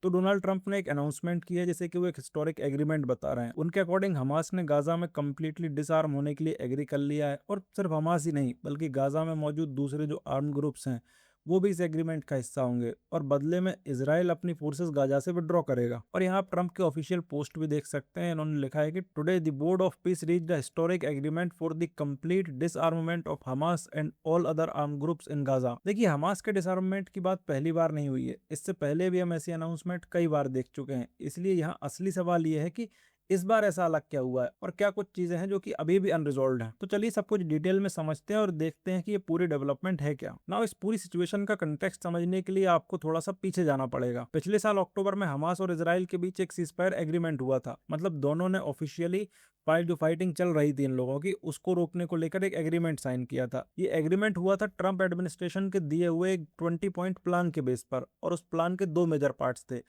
तो Donald Trump ने एक अनाउंसमेंट की है जैसे कि वो एक हिस्टोरिक एग्रीमेंट बता रहे हैं। उनके अकॉर्डिंग हमास ने गाजा में कंप्लीटली डिसआर्म होने के लिए एग्री कर लिया है, और सिर्फ हमास ही नहीं बल्कि गाजा में मौजूद दूसरे जो आर्म्ड ग्रुप्स हैं वो भी इस एग्रीमेंट का हिस्सा होंगे, और बदले में इसराइल अपनी फोर्सेस गाजा से विड्रॉ करेगा। और यहाँ आप ट्रंप के ऑफिशियल पोस्ट भी देख सकते हैं, इन्होंने लिखा है कि today the board of peace reach the historic agreement for the complete disarmament of Hamas and all other arm groups in Gaza. देखिए, हमास के डिसआर्ममेंट की बात पहली बार नहीं हुई है, इससे पहले भी हम ऐसी अनाउंसमेंट कई बार देख चुके हैं। इसलिए यहाँ असली सवाल ये है कि इस बार ऐसा अलग क्या हुआ है, और क्या कुछ चीजें हैं जो कि अभी भी अनरिजॉल्व हैं। तो चलिए सब कुछ डिटेल में समझते हैं और देखते हैं कि ये पूरी डेवलपमेंट है क्या। नाउ इस पूरी सिचुएशन का कंटेक्स्ट समझने के लिए आपको थोड़ा सा पीछे जाना पड़ेगा। पिछले साल अक्टूबर में हमास और इसराइल के बीच एक सीजफायर एग्रीमेंट हुआ था, मतलब दोनों ने ऑफिशियली जो फाइटिंग चल रही थी इन लोगों की उसको रोकने को लेकर एक एग्रीमेंट साइन किया था। ये एग्रीमेंट हुआ था ट्रंप एडमिनिस्ट्रेशन के दिए हुए एक 20 पॉइंट प्लान के बेस पर, और उस प्लान के दो मेजर पार्ट्स थे।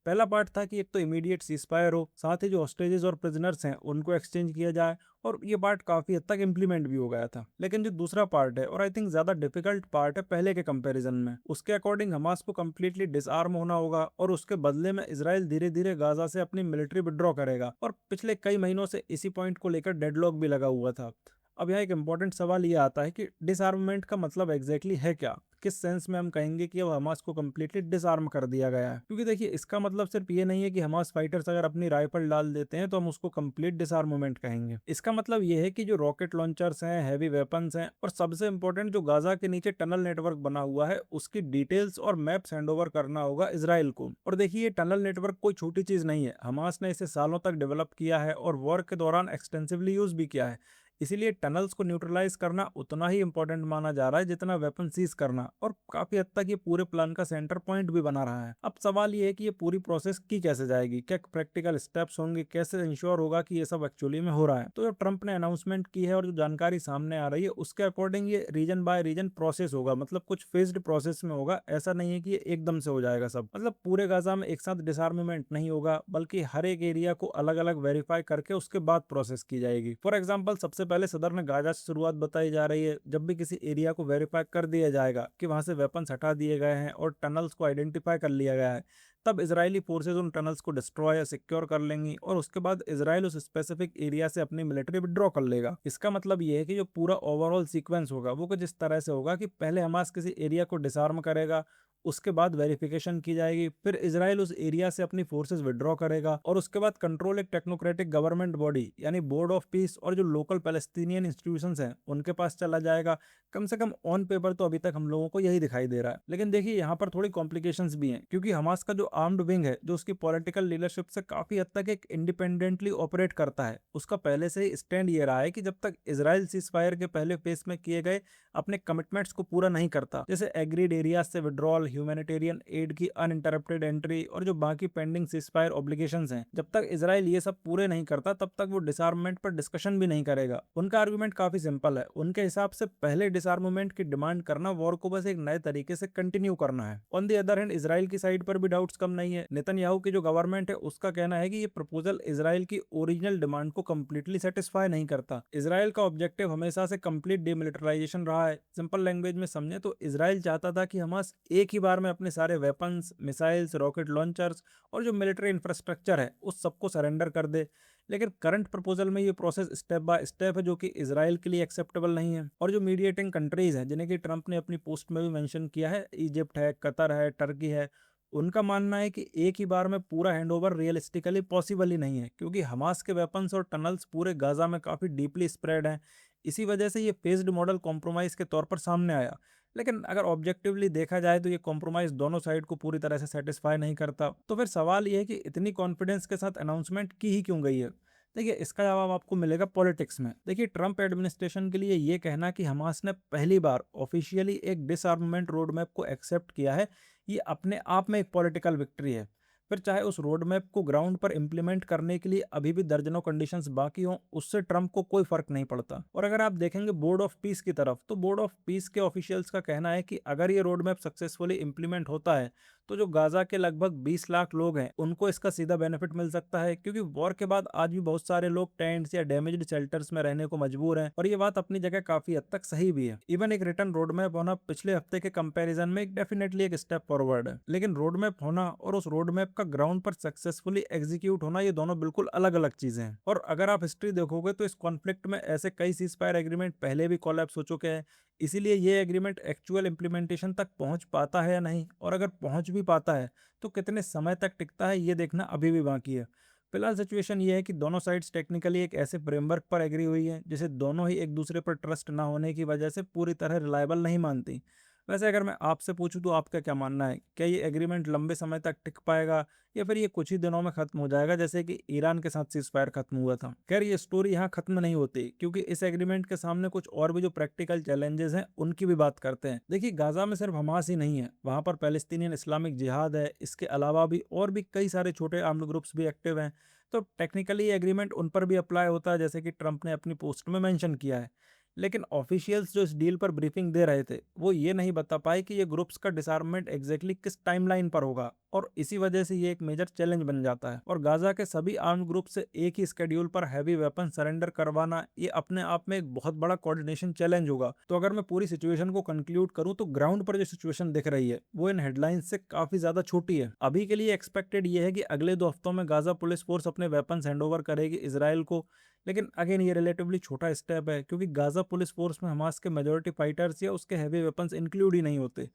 पहला पार्ट था कि एक तो इमीडिएट सीजफायर हो, साथ ही जो हॉस्टेजेस और प्रिजनर्स हैं उनको एक्सचेंज किया जाए, और ये पार्ट काफी हद तक इम्प्लीमेंट भी हो गया था। लेकिन जो दूसरा पार्ट है, और आई थिंक ज्यादा डिफिकल्ट पार्ट है पहले के कंपैरिजन में, उसके अकॉर्डिंग हमास को कंप्लीटली डिसआर्म होना होगा, और उसके बदले में इसराइल धीरे धीरे गाजा से अपनी मिलिट्री विड्रॉ करेगा। और पिछले कई महीनों से इसी पॉइंट को लेकर डेडलॉक भी लगा हुआ था। अब यहाँ एक इंपॉर्टेंट सवाल ये आता है कि डिसआर्ममेंट का मतलब एग्जैक्टली है क्या। किस सेंस में हम कहेंगे कि अब हमास को कंप्लीटली डिसआर्म कर दिया गया है। क्योंकि देखिए, इसका मतलब सिर्फ ये नहीं है कि हमास फाइटर्स अगर अपनी राइफल डाल देते हैं तो हम उसको कंप्लीट डिसआर्ममेंट कहेंगे। इसका मतलब ये है कि जो रॉकेट लॉन्चर्स हैं, हैवी वेपन्स हैं, और सबसे इंपॉर्टेंट जो गाजा के नीचे टनल नेटवर्क बना हुआ है उसकी डिटेल्स और मैप्स हैंडओवर करना होगा इसराइल को। और देखिए, ये टनल नेटवर्क कोई छोटी चीज नहीं है, हमास ने इसे सालों तक डेवलप किया है और वॉर के दौरान एक्सटेंसिवली यूज भी किया है। इसीलिए टनल्स को न्यूट्रलाइज करना उतना ही इंपॉर्टेंट माना जा रहा है जितना वेपन सीज करना, और काफी हद तक ये पूरे प्लान का सेंटर पॉइंट भी बना रहा है। अब सवाल ये है कि ये पूरी प्रोसेस की कैसे जाएगी, क्या प्रैक्टिकल स्टेप्स होंगे, कैसे इंश्योर होगा कि ये सब एक्चुअली में हो रहा है। तो जो ट्रंप ने अनाउंसमेंट की है और जो जानकारी सामने आ रही है उसके अकॉर्डिंग ये रीजन बाय रीजन प्रोसेस होगा, मतलब कुछ फेज्ड प्रोसेस में होगा। ऐसा नहीं है कि ये एकदम से हो जाएगा सब, मतलब पूरे गाजा में एक साथ डिसआर्ममेंट नहीं होगा, बल्कि हर एक एरिया को अलग अलग वेरीफाई करके उसके बाद प्रोसेस की जाएगी। फॉर एग्जाम्पल, सबसे पहले सदर्न गाजा से शुरुआत बताई जा रही है। जब भी किसी एरिया को वेरीफाई कर दिया जाएगा कि वहां से वेपन्स हटा दिए गए हैं और टनल्स को आइडेंटिफाई कर लिया गया है, तब इजरायली फोर्सेज उन टनल्स को डिस्ट्रॉय या सिक्योर कर लेंगी, और उसके बाद इसराइल उस स्पेसिफिक एरिया से अपनी मिलिट्री विड्रॉ कर लेगा। इसका मतलब ये है कि जो पूरा ओवरऑल सीक्वेंस होगा वो कुछ इस तरह से होगा कि पहले हमास किसी एरिया को डिसआर्म करेगा, उसके बाद वेरिफिकेशन की जाएगी, फिर इसराइल उस एरिया से अपनी फोर्सेस विड्रॉ करेगा, और उसके बाद कंट्रोल एक टेक्नोक्रेटिक गवर्नमेंट बॉडी यानी बोर्ड ऑफ पीस और जो लोकल पैलेस्टीनियन इंस्टीट्यूशंस हैं उनके पास चला जाएगा। कम से कम ऑन पेपर तो अभी तक हम लोगों को यही दिखाई दे रहा है। लेकिन देखिए, यहाँ पर थोड़ी कॉम्प्लिकेशंस भी हैं, क्योंकि हमास का जो आर्म्ड विंग है जो उसकी पॉलिटिकल लीडरशिप से काफी हद तक एक इंडिपेंडेंटली ऑपरेट करता है, उसका पहले से ही स्टैंड ये रहा है कि जब तक इसराइल सीज फायर के पहले फेज में किए गए अपने कमिटमेंट्स को पूरा नहीं करता, जैसे एग्रीड एरियाज से विड्रॉल, ह्यूमैनिटेरियन एड की अनइंटरप्टेड एंट्री और जो बाकी पेंडिंग सीजफायर ऑब्लिगेशंस हैं, जब तक इसराइल ये सब पूरे नहीं करता तब तक वो डिसआर्ममेंट पर डिस्कशन भी नहीं करेगा। उनका आर्गुमेंट काफी सिंपल है, उनके हिसाब से पहले डिसआर्ममेंट की डिमांड करना वॉर को बस एक नए तरीके से कंटिन्यू करना है। On the other hand, Israel की साइड पर भी डाउट्स कम नहीं है। नेतन्याहू की जो गवर्नमेंट है उसका कहना है कि ये प्रपोजल इसराइल की ओरिजिनल डिमांड को कंप्लीटली सेटिस्फाई नहीं करता। इसराइल का ऑब्जेक्टिव हमेशा से कंप्लीट डिमिलिटराइजेशन रहा है। सिंपल लैंग्वेज में समझे तो इसराइल चाहता था कि हमास एक ही बार में अपने सारे वेपन्स, मिसाइल्स, रॉकेट लॉन्चर्स और जो मिलिट्री इंफ्रास्ट्रक्चर है उस सबको सरेंडर कर दे। लेकिन करंट प्रपोजल में ये प्रोसेस स्टेप बाय स्टेप है, जो कि इसराइल के लिए एक्सेप्टेबल नहीं है। और जो मीडिएटिंग कंट्रीज हैं जिन्हें कि ट्रंप ने अपनी पोस्ट में भी मेंशन किया है, इजिप्ट है, कतर है, टर्की है, उनका मानना है कि एक ही बार में पूरा हैंडओवर रियलिस्टिकली पॉसिबल ही नहीं है, क्योंकि हमास के वेपन्स और टनल्स पूरे गाजा में काफी डीपली स्प्रेड हैं। इसी वजह से ये फेज्ड मॉडल कॉम्प्रोमाइज के तौर पर सामने आया। लेकिन अगर ऑब्जेक्टिवली देखा जाए तो ये कॉम्प्रोमाइज दोनों साइड को पूरी तरह से सेटिस्फाई नहीं करता। तो फिर सवाल ये है कि इतनी कॉन्फिडेंस के साथ अनाउंसमेंट की ही क्यों गई है। देखिए, इसका जवाब आपको मिलेगा पॉलिटिक्स में। देखिए, ट्रंप एडमिनिस्ट्रेशन के लिए ये कहना कि हमास ने पहली बार ऑफिशियली एक डिसआर्ममेंट रोड मैप को एक्सेप्ट किया है, ये अपने आप में एक पॉलिटिकल विक्ट्री है। फिर चाहे उस रोड मैप को ग्राउंड पर इंप्लीमेंट करने के लिए अभी भी दर्जनों कंडीशंस बाकी हों, उससे ट्रंप को कोई फर्क नहीं पड़ता। और अगर आप देखेंगे बोर्ड ऑफ पीस की तरफ, तो बोर्ड ऑफ पीस के ऑफिशियल्स का कहना है कि अगर ये रोड मैप सक्सेसफुली इंप्लीमेंट होता है तो जो गाजा के लगभग 20 लाख लोग हैं उनको इसका सीधा बेनिफिट मिल सकता है, क्योंकि वॉर के बाद आज भी बहुत सारे लोग टेंट्स या डैमेज्ड शेल्टर्स में रहने को मजबूर हैं, और ये बात अपनी जगह काफी हद तक सही भी है। इवन एक रिटर्न रोड मैप होना पिछले हफ्ते के कंपैरिजन में एक डेफिनेटली एक स्टेप फॉरवर्ड है, लेकिन रोड मैप होना और उस रोड मैप का ग्राउंड पर सक्सेसफुली एग्जीक्यूट होना, ये दोनों बिल्कुल अलग अलग चीजें हैं। और अगर आप हिस्ट्री देखोगे तो इस कॉन्फ्लिक्ट में ऐसे कई सीज फायर एग्रीमेंट पहले भी कोलैप्स हो चुके हैं। इसीलिए ये एग्रीमेंट एक्चुअल इंप्लीमेंटेशन तक पहुंच पाता है या नहीं, और अगर पहुंच भी पाता है तो कितने समय तक टिकता है, ये देखना अभी भी बाकी है। फिलहाल सिचुएशन ये है कि दोनों साइड्स टेक्निकली एक ऐसे फ्रेमवर्क पर एग्री हुई है जिसे दोनों ही एक दूसरे पर ट्रस्ट ना होने की वजह से पूरी तरह रिलायबल नहीं मानती। वैसे अगर मैं आपसे पूछूं तो आपका क्या मानना है, क्या ये एग्रीमेंट लंबे समय तक टिक पाएगा या फिर ये कुछ ही दिनों में खत्म हो जाएगा, जैसे कि ईरान के साथ सीज फायर खत्म हुआ था। खैर ये स्टोरी यहाँ खत्म नहीं होती, क्योंकि इस एग्रीमेंट के सामने कुछ और भी जो प्रैक्टिकल चैलेंजेस हैं उनकी भी बात करते हैं। देखिए गाजा में सिर्फ हमास ही नहीं है, वहां पर पैलेस्टीनियन इस्लामिक जिहाद है, इसके अलावा भी और भी कई सारे छोटे आर्म्ड ग्रुप्स भी एक्टिव हैं। तो टेक्निकली ये एग्रीमेंट उन पर भी अप्लाई होता है, जैसे कि ट्रंप ने अपनी पोस्ट में मेंशन किया है। लेकिन ऑफिशियल्स जो इस डील पर ब्रीफिंग दे रहे थे वो ये नहीं बता पाए कि ये ग्रुप्स का डिसआर्ममेंट एग्जैक्टली किस टाइमलाइन पर होगा, और इसी वजह से ये एक मेजर चैलेंज बन जाता है। और गाजा के सभी आर्म्ड ग्रुप से एक ही स्केड्यूल पर हैवी वेपन सरेंडर करवाना, ये अपने आप में एक बहुत बड़ा कोऑर्डिनेशन चैलेंज होगा। तो अगर मैं पूरी सिचुएशन को कंक्लूड करूं तो ग्राउंड पर जो सिचुएशन दिख रही है वो इन हेडलाइंस से काफी ज्यादा छोटी है। अभी के लिए एक्सपेक्टेड ये है कि अगले 2 हफ्तों में गाजा पुलिस फोर्स अपने वेपन्स हैंडओवर करेगी इसराइल को। लेकिन अगेन ये रिलेटिवली छोटा स्टेप है, क्योंकि गाजा पुलिस फोर्स में हमास के मेजोरिटी फाइटर्स या उसके हैवी वेपन्स इंक्लूड ही नहीं होते।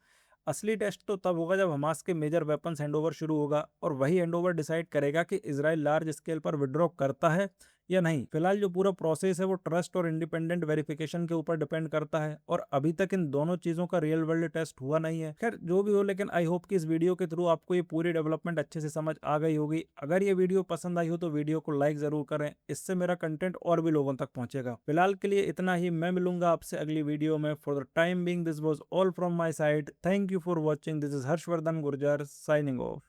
असली टेस्ट तो तब होगा जब हमास के मेजर वेपन्स हैंडओवर शुरू होगा, और वही हैंडओवर डिसाइड करेगा कि इसराइल लार्ज स्केल पर विड्रॉ करता है या नहीं। फिलहाल जो पूरा प्रोसेस है वो ट्रस्ट और इंडिपेंडेंट वेरिफिकेशन के ऊपर डिपेंड करता है, और अभी तक इन दोनों चीजों का रियल वर्ल्ड टेस्ट हुआ नहीं है। खैर जो भी हो, लेकिन आई होप कि इस वीडियो के थ्रू आपको ये पूरी डेवलपमेंट अच्छे से समझ आ गई होगी। अगर ये वीडियो पसंद आई हो तो वीडियो को लाइक जरूर करें, इससे मेरा कंटेंट और भी लोगों तक पहुंचेगा। फिलहाल के लिए इतना ही, मैं मिलूंगा आपसे अगली वीडियो में। For the time being this was all from my side, thank you for watching, this is Harshvardhan Gurjar signing off.